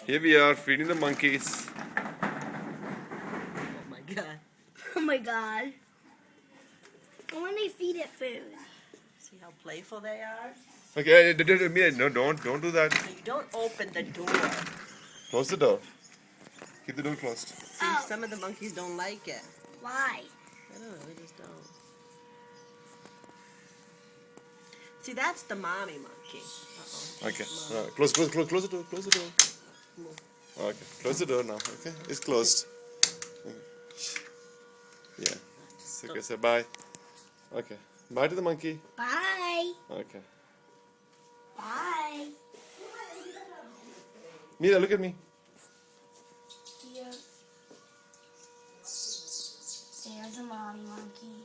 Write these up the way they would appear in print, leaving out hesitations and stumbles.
Here we are feeding the monkeys. Oh my god. Oh my god. When they feed it food. See how playful they are? Okay, Mia, no, don't do that. So you don't open the door. Close the door. Keep the door closed. See, Oh. some of the monkeys don't like it. Why? I don't know, they just don't. See, that's the mommy monkey. Uh-oh. Okay. Close the door. Close the door. Okay. Close the door now. Okay. It's closed. Yeah. Okay. Say bye. Okay. Bye to the monkey. Bye. Okay. Bye. Mira, look at me. Here. There's a mommy monkey.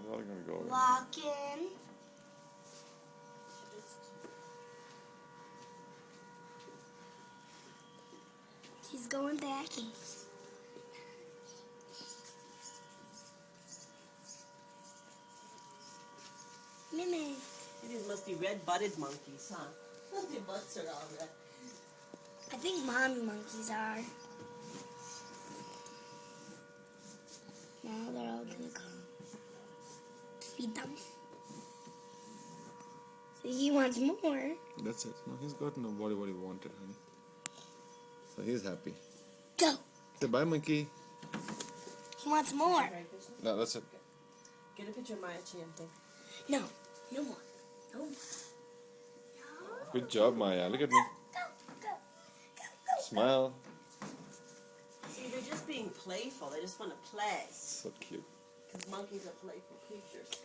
We're all gonna go over. Walk in. He's going back in. Mimi. These must be red-butted monkeys, huh? Their butts are all red. I think mommy monkeys are. Now they're all gonna come. Feed them. So he wants more. That's it. No, he's gotten what he wanted, honey. So he's happy. Go. Say bye, monkey. He wants more. Right, Krishna? No, that's it. Get a picture of Maya chanting. No. No more. No more. No. Good job, Maya. Look at me. Go. Go. Go. Smile. See, they're just being playful. They just want to play. So cute. Because monkeys are playful creatures.